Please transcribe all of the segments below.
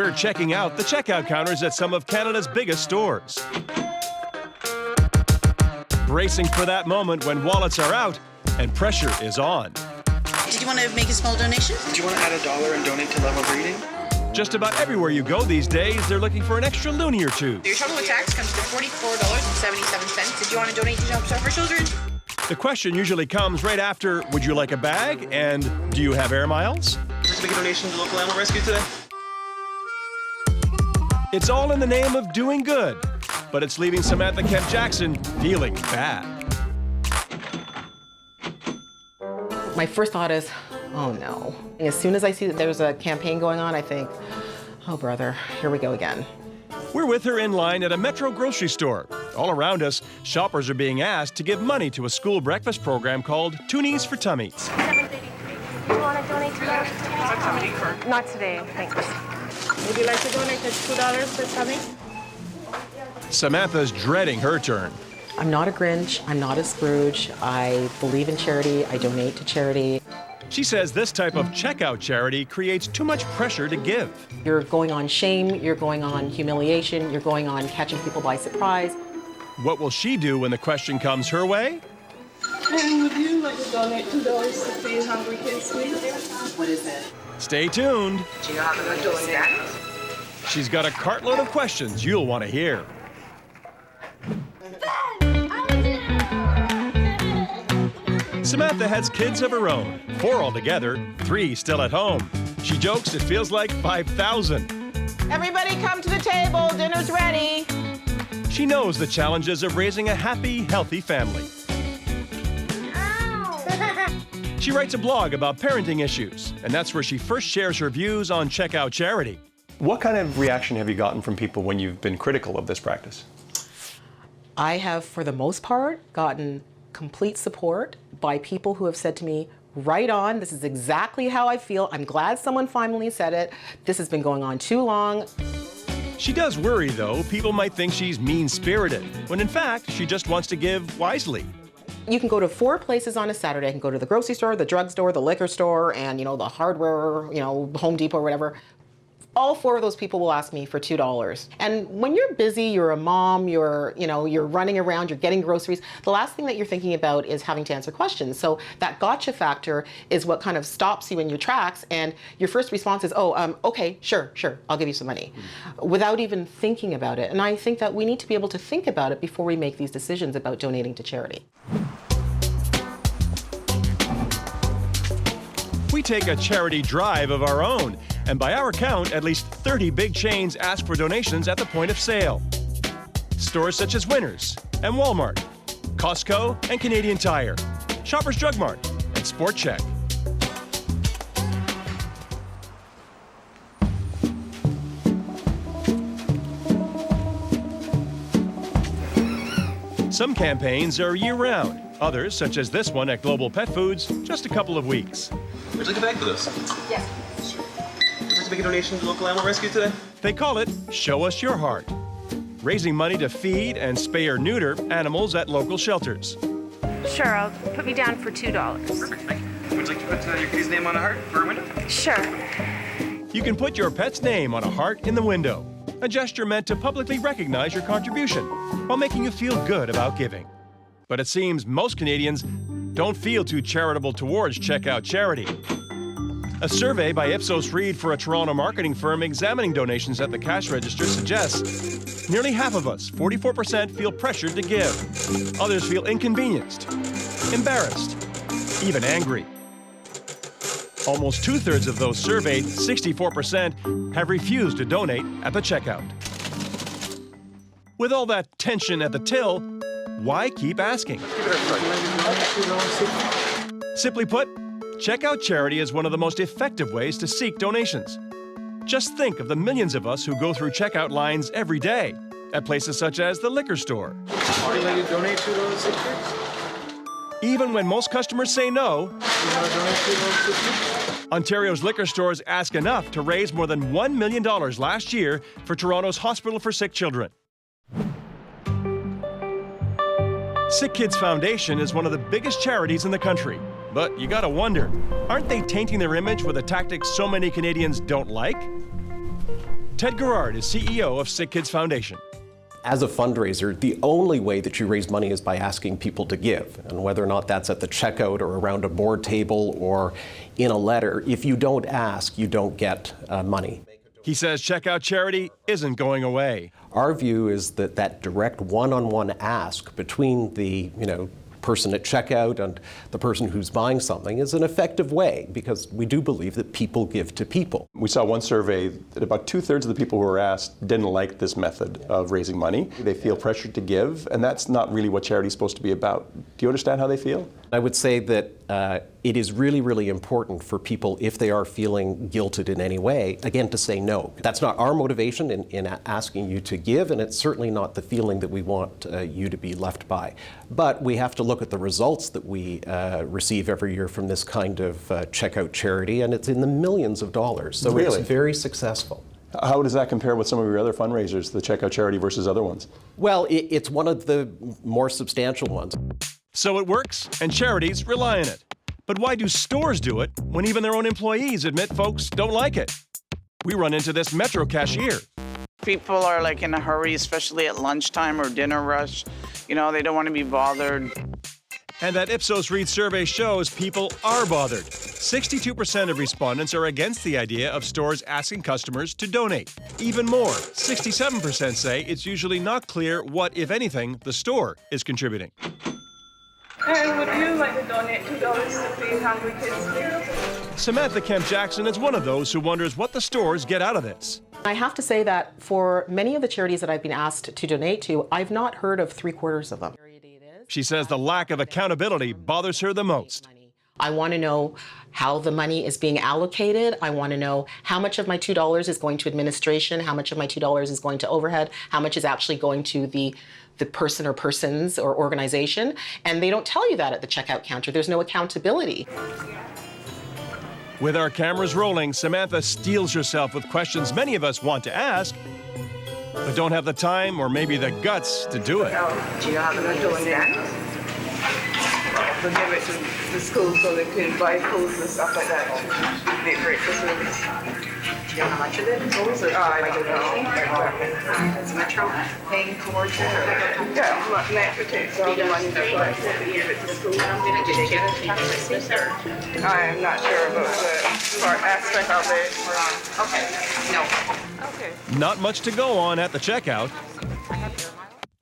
We're checking out the checkout counters at some of Canada's biggest stores. Bracing for that moment when wallets are out and pressure is on. Did you want to make a small donation? Do you want to add $1 and donate to Level Breeding? Just about everywhere you go these days, they're looking for an extra loonie or two. Your total with tax comes to $44.77. Did you want to donate to Jump Start for Children? The question usually comes right after, would you like a bag? And do you have air miles? Let's make a donation to local animal rescue today. It's all in the name of doing good, but it's leaving Samantha Kemp Jackson feeling bad. My first thought is, oh no. As soon as I see that there's a campaign going on, I think, oh brother, here we go again. We're with her in line at a Metro grocery store. All around us, shoppers are being asked to give money to a school breakfast program called Toonies for Tummies. $7.33. You want to donate to that? Not today, thanks. Would you like to donate to $2 for Tummy? Samantha's dreading her turn. I'm not a Grinch, I'm not a Scrooge. I believe in charity, I donate to charity. She says this type of checkout charity creates too much pressure to give. You're going on shame, you're going on humiliation, you're going on catching people by surprise. What will she do when the question comes her way? And would you like to donate $2 to feed hungry kids, please? What is it? Stay tuned. Do you know how they're doing that? She's got a cartload of questions you'll want to hear. Samantha has kids of her own, 4 altogether, 3 still at home. She jokes it feels like 5,000. Everybody come to the table, dinner's ready. She knows the challenges of raising a happy, healthy family. She writes a blog about parenting issues, and that's where she first shares her views on Checkout Charity. What kind of reaction have you gotten from people when you've been critical of this practice? I have, for the most part, gotten complete support by people who have said to me, right on, this is exactly how I feel. I'm glad someone finally said it. This has been going on too long. She does worry, though, people might think she's mean-spirited, when in fact, she just wants to give wisely. You can go to 4 places on a Saturday. I can go to the grocery store, the drugstore, the liquor store, and the hardware, Home Depot or whatever. All 4 of those people will ask me for $2. And when you're busy, you're a mom, you're running around, you're getting groceries, the last thing that you're thinking about is having to answer questions. So that gotcha factor is what kind of stops you in your tracks, and your first response is, okay, sure, I'll give you some money, without even thinking about it. And I think that we need to be able to think about it before we make these decisions about donating to charity. We take a charity drive of our own, and by our count, at least 30 big chains ask for donations at the point of sale. Stores such as Winners and Walmart, Costco and Canadian Tire, Shoppers Drug Mart and Sport Chek. Some campaigns are year-round. Others, such as this one at Global Pet Foods, just a couple of weeks. Would you like a bag for this? Yes. Would you like to make a donation to local animal rescue today? They call it Show Us Your Heart, raising money to feed and spay or neuter animals at local shelters. Sure, I'll put me down for $2. Perfect, thank you. Would you like to put your kitty's name on a heart for a window? Sure. You can put your pet's name on a heart in the window, a gesture meant to publicly recognize your contribution while making you feel good about giving. But it seems most Canadians don't feel too charitable towards Checkout Charity. A survey by Ipsos Reid for a Toronto marketing firm examining donations at the cash register suggests nearly half of us, 44%, feel pressured to give. Others feel inconvenienced, embarrassed, even angry. Almost 2/3 of those surveyed, 64%, have refused to donate at the checkout. With all that tension at the till, why keep asking? Simply put, Checkout Charity is one of the most effective ways to seek donations. Just think of the millions of us who go through checkout lines every day at places such as the liquor store. Would you like to donate to those kids? Even when most customers say no, You want to donate to those kids? Ontario's liquor stores ask enough to raise more than $1 million last year for Toronto's Hospital for Sick Children. Sick Kids Foundation is one of the biggest charities in the country. But you gotta wonder, aren't they tainting their image with a tactic so many Canadians don't like? Ted Gerard is CEO of Sick Kids Foundation. As a fundraiser, the only way that you raise money is by asking people to give. And whether or not that's at the checkout or around a board table or in a letter, if you don't ask, you don't get money. He says checkout charity isn't going away. Our view is that that direct one-on-one ask between the person at checkout and the person who's buying something is an effective way, because we do believe that people give to people. We saw one survey that about 2/3 of the people who were asked didn't like this method of raising money. They feel pressured to give, and that's not really what charity is supposed to be about. Do you understand how they feel? I would say that it is really, really important for people, if they are feeling guilted in any way, again, to say no. That's not our motivation in asking you to give, and it's certainly not the feeling that we want you to be left by. But we have to look at the results that we receive every year from this kind of checkout charity, and it's in the millions of dollars. So Really? It's very successful. How does that compare with some of your other fundraisers, the checkout charity versus other ones? Well, it's one of the more substantial ones. So it works, and charities rely on it. But why do stores do it when even their own employees admit folks don't like it? We run into this Metro cashier. People are like in a hurry, especially at lunchtime or dinner rush. They don't want to be bothered. And that Ipsos Reid survey shows people are bothered. 62% of respondents are against the idea of stores asking customers to donate. Even more, 67% say it's usually not clear what, if anything, the store is contributing. And would you like to donate $2 to feed hungry kids, please? Samantha Kemp-Jackson is one of those who wonders what the stores get out of this. I have to say that for many of the charities that I've been asked to donate to, I've not heard of 3/4 of them. She says the lack of accountability bothers her the most. I want to know how the money is being allocated. I want to know how much of my $2 is going to administration, how much of my $2 is going to overhead, how much is actually going to the person or persons or organization. And they don't tell you that at the checkout counter. There's no accountability. With our cameras rolling, Samantha steels herself with questions many of us want to ask, but don't have the time or maybe the guts to do it. Do you have enough doing that? We'll give it to the school so they can buy foods and stuff like that. Make great facilities. Do you know how much of it goes? Or I don't know. is Metro paying towards it? Yeah, Metro takes all the money to give it to school. Did it get a tax receipt or? I am not sure about the part aspect of it. Okay, no. Okay. Not much to go on at the checkout.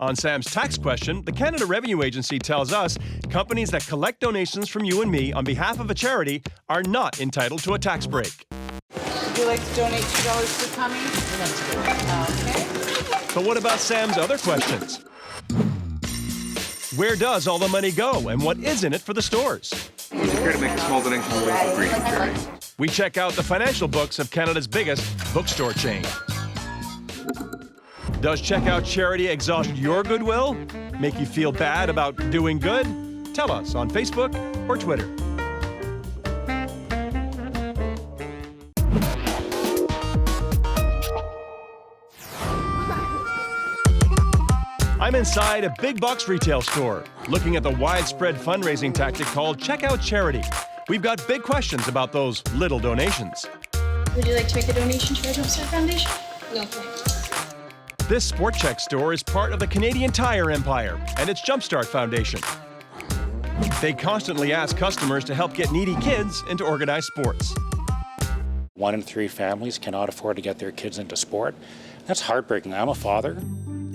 On Sam's tax question, the Canada Revenue Agency tells us companies that collect donations from you and me on behalf of a charity are not entitled to a tax break. Would you like to donate $2 to Tommy? Okay. But what about Sam's other questions? Where does all the money go, and what is in it for the stores? It's here to make a small donation to local breeding charities. We check out the financial books of Canada's biggest bookstore chain. Does checkout charity exhaust your goodwill? Make you feel bad about doing good? Tell us on Facebook or Twitter. I'm inside a big box retail store, looking at the widespread fundraising tactic called checkout charity. We've got big questions about those little donations. Would you like to make a donation to our Jumpstart Foundation? No, thanks. This Sport Chek store is part of the Canadian Tire empire and its Jumpstart Foundation. They constantly ask customers to help get needy kids into organized sports. 1 in 3 families cannot afford to get their kids into sport. That's heartbreaking. I'm a father.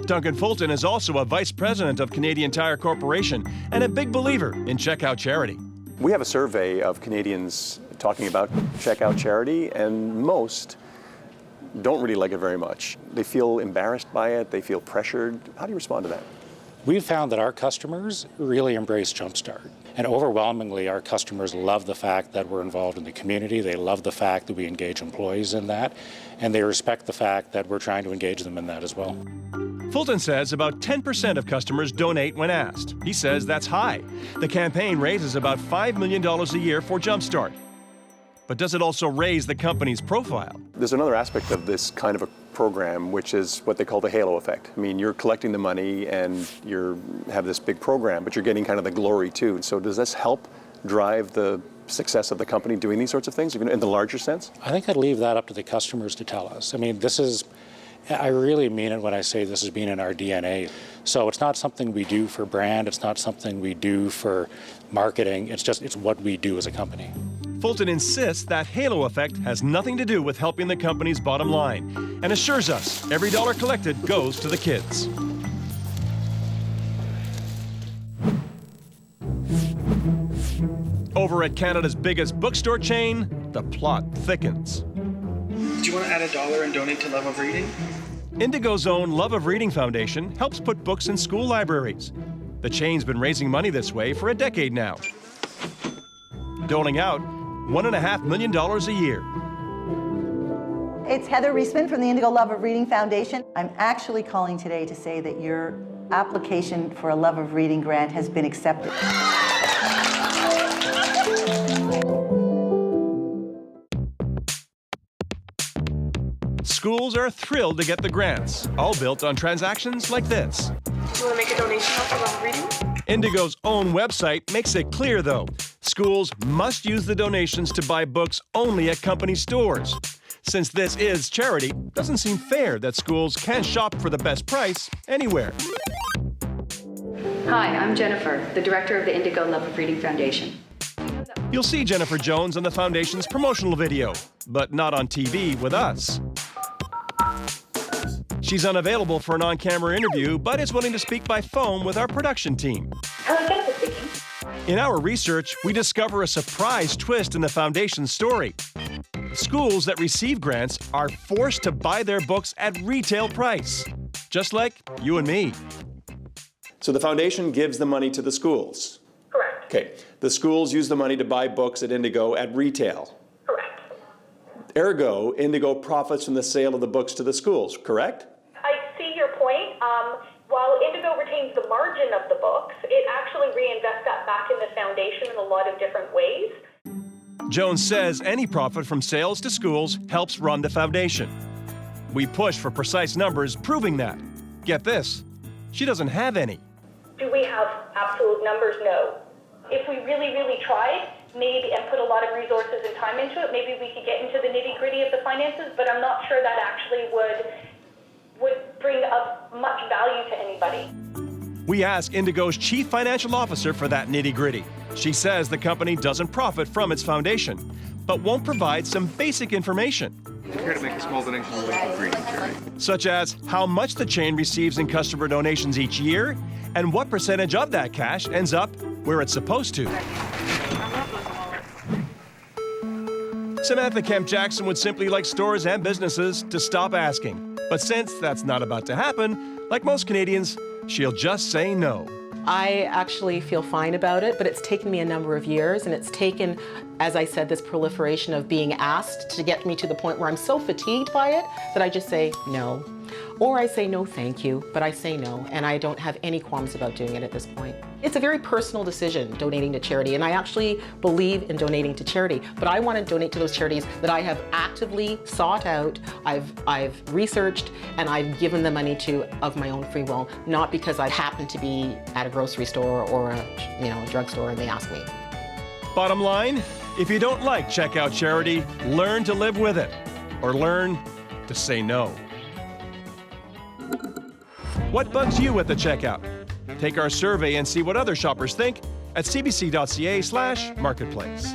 Duncan Fulton is also a vice president of Canadian Tire Corporation and a big believer in checkout charity. We have a survey of Canadians talking about checkout charity, and most don't really like it very much. They feel embarrassed by it, they feel pressured. How do you respond to that? We've found that our customers really embrace Jumpstart. And overwhelmingly, our customers love the fact that we're involved in the community. They love the fact that we engage employees in that. And they respect the fact that we're trying to engage them in that as well. Fulton says about 10% of customers donate when asked. He says that's high. The campaign raises about $5 million a year for Jumpstart. But does it also raise the company's profile? There's another aspect of this kind of a program, which is what they call the halo effect. I mean, you're collecting the money and you have this big program, but you're getting kind of the glory too. So does this help drive the success of the company doing these sorts of things, even in the larger sense? I think I'd leave that up to the customers to tell us. I mean, I really mean it when I say this has been in our DNA. So it's not something we do for brand, it's not something we do for marketing, it's what we do as a company. Fulton insists that halo effect has nothing to do with helping the company's bottom line and assures us every dollar collected goes to the kids. Over at Canada's biggest bookstore chain, the plot thickens. Do you want to add $1 and donate to Love of Reading? Indigo's own Love of Reading Foundation helps put books in school libraries. The chain's been raising money this way for a decade now, doling out $1.5 million a year. It's Heather Reisman from the Indigo Love of Reading Foundation. I'm actually calling today to say that your application for a Love of Reading grant has been accepted. Schools are thrilled to get the grants, all built on transactions like this. Do you want to make a donation for Love of Reading? Indigo's own website makes it clear, though, schools must use the donations to buy books only at company stores. Since this is charity, it doesn't seem fair that schools can't shop for the best price anywhere. Hi, I'm Jennifer, the director of the Indigo Love of Reading Foundation. You'll see Jennifer Jones on the Foundation's promotional video, but not on TV with us. She's unavailable for an on-camera interview, but is willing to speak by phone with our production team. Hello, Jennifer speaking. In our research, we discover a surprise twist in the Foundation's story. Schools that receive grants are forced to buy their books at retail price, just like you and me. So the Foundation gives the money to the schools? Correct. Okay. The schools use the money to buy books at Indigo at retail? Correct. Ergo, Indigo profits from the sale of the books to the schools, correct? I see your point. While Indigo retains the margin of the books, it actually reinvests that back in the foundation in a lot of different ways. Jones says any profit from sales to schools helps run the Foundation. We push for precise numbers proving that. Get this, she doesn't have any. Do we have absolute numbers? No. If we really, really tried, maybe, and put a lot of resources and time into it, maybe we could get into the nitty-gritty of the finances, but I'm not sure that actually would bring up much value to anybody. We ask Indigo's chief financial officer for that nitty-gritty. She says the company doesn't profit from its foundation, but won't provide some basic information. Care to make a small donation to Love of Reading charity? Such as how much the chain receives in customer donations each year, and what percentage of that cash ends up where it's supposed to. Samantha Kemp Jackson would simply like stores and businesses to stop asking. But since that's not about to happen, like most Canadians, she'll just say no. I actually feel fine about it, but it's taken me a number of years, and it's taken, as I said, this proliferation of being asked to get me to the point where I'm so fatigued by it that I just say no. Or I say no, thank you, but I say no, and I don't have any qualms about doing it at this point. It's a very personal decision, donating to charity, and I actually believe in donating to charity, but I want to donate to those charities that I have actively sought out, I've researched, and I've given the money to of my own free will, not because I happen to be at a grocery store or a drugstore and they ask me. Bottom line, if you don't like checkout charity, learn to live with it, or learn to say no. What bugs you at the checkout? Take our survey and see what other shoppers think at cbc.ca/marketplace.